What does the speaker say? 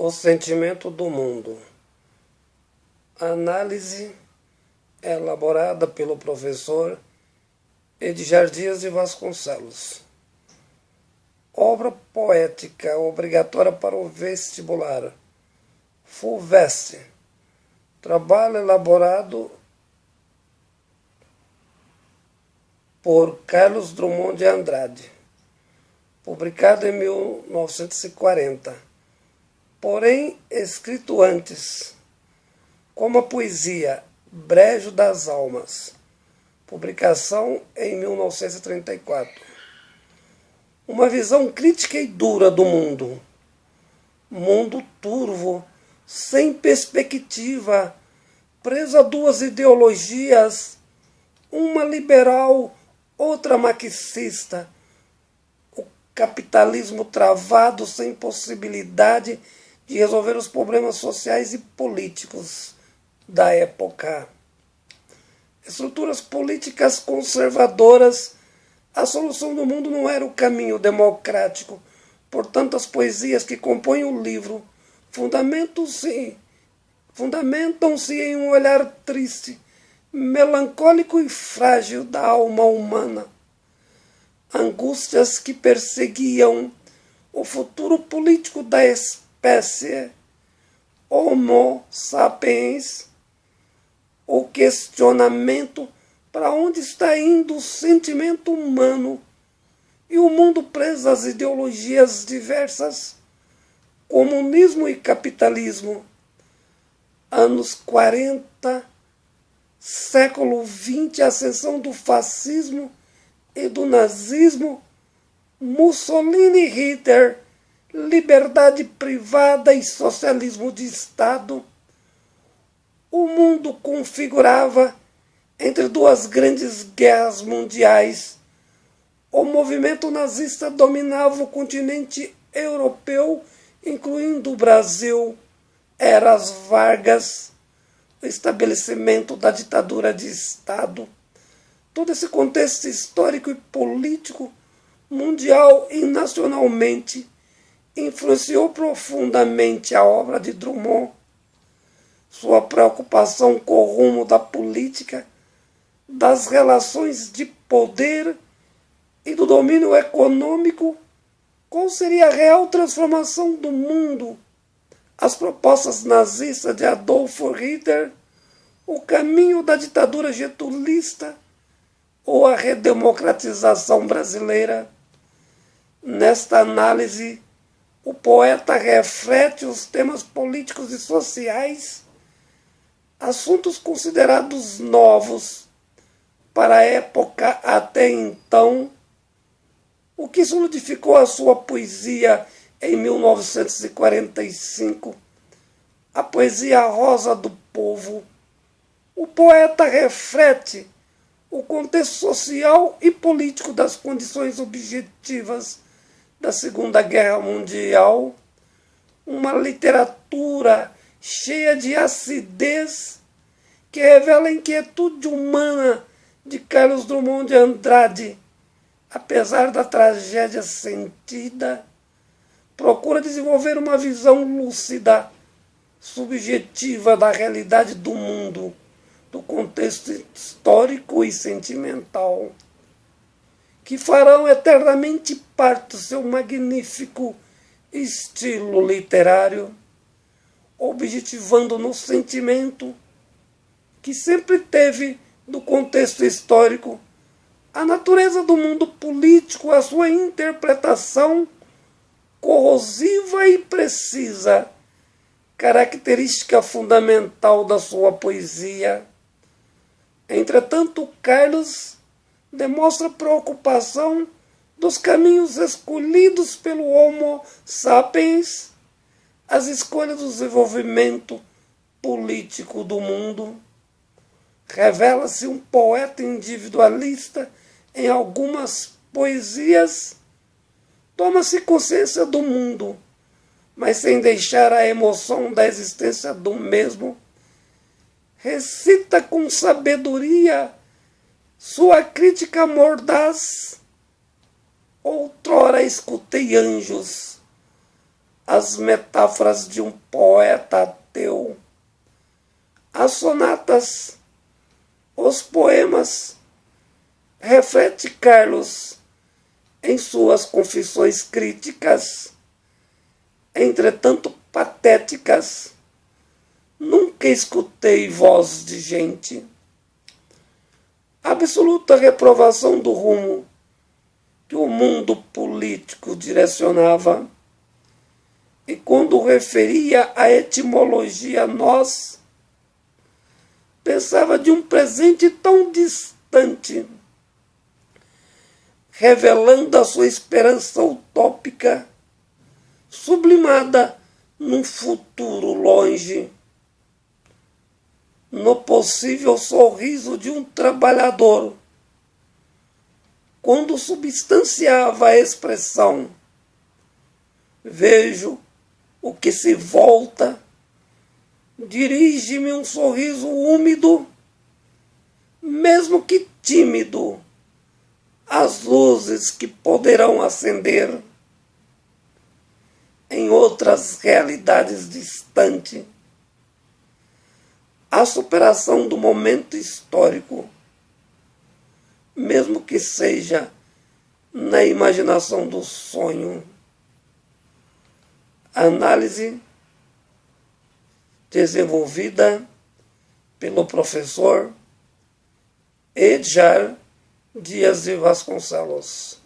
O sentimento do mundo. A análise é elaborada pelo professor Edgar Dias de Vasconcelos. Obra poética obrigatória para o vestibular. FUVEST. Trabalho elaborado por Carlos Drummond de Andrade. Publicado em 1940. Porém, escrito antes, como a poesia Brejo das Almas, publicação em 1934. Uma visão crítica e dura do mundo. Mundo turvo, sem perspectiva, preso a duas ideologias, uma liberal, outra marxista. O capitalismo travado, sem possibilidade de resolver os problemas sociais e políticos da época. Estruturas políticas conservadoras, a solução do mundo não era o caminho democrático. Portanto, as poesias que compõem o livro fundamentam-se em um olhar triste, melancólico e frágil da alma humana. Angústias que perseguiam o futuro político da espécie Homo sapiens, o questionamento para onde está indo o sentimento humano e o mundo preso às ideologias diversas, comunismo e capitalismo. Anos 40, século XX, ascensão do fascismo e do nazismo, Mussolini e Hitler, liberdade privada e socialismo de Estado. O mundo configurava entre duas grandes guerras mundiais. O movimento nazista dominava o continente europeu, incluindo o Brasil. Eras Vargas, o estabelecimento da ditadura de Estado. Todo esse contexto histórico e político, mundial e nacionalmente, influenciou profundamente a obra de Drummond. Sua preocupação com o rumo da política, das relações de poder e do domínio econômico, qual seria a real transformação do mundo? As propostas nazistas de Adolf Hitler, o caminho da ditadura getulista ou a redemocratização brasileira? Nesta análise, o poeta reflete os temas políticos e sociais, assuntos considerados novos para a época até então, o que solidificou a sua poesia em 1945, a poesia Rosa do Povo. O poeta reflete o contexto social e político das condições objetivas da Segunda Guerra Mundial, uma literatura cheia de acidez que revela a inquietude humana de Carlos Drummond de Andrade. Apesar da tragédia sentida, procura desenvolver uma visão lúcida, subjetiva da realidade do mundo, do contexto histórico e sentimental, que farão eternamente parte do seu magnífico estilo literário, objetivando no sentimento que sempre teve do contexto histórico, a natureza do mundo político, a sua interpretação corrosiva e precisa, característica fundamental da sua poesia. Entretanto, Carlos demonstra preocupação dos caminhos escolhidos pelo Homo sapiens, as escolhas do desenvolvimento político do mundo. Revela-se um poeta individualista em algumas poesias. Toma-se consciência do mundo, mas sem deixar a emoção da existência do mesmo. Recita com sabedoria sua crítica mordaz. Outrora escutei anjos, as metáforas de um poeta ateu, as sonatas, os poemas, reflete Carlos em suas confissões críticas, entretanto patéticas. Nunca escutei voz de gente. Absoluta reprovação do rumo que o mundo político direcionava. E quando referia a etimologia nós, pensava de um presente tão distante, revelando a sua esperança utópica, sublimada num futuro longe, no possível sorriso de um trabalhador, quando substanciava a expressão: vejo o que se volta, dirige-me um sorriso úmido, mesmo que tímido, as luzes que poderão acender em outras realidades distantes a superação do momento histórico, mesmo que seja na imaginação do sonho. Análise desenvolvida pelo professor Edjar Dias de Vasconcelos.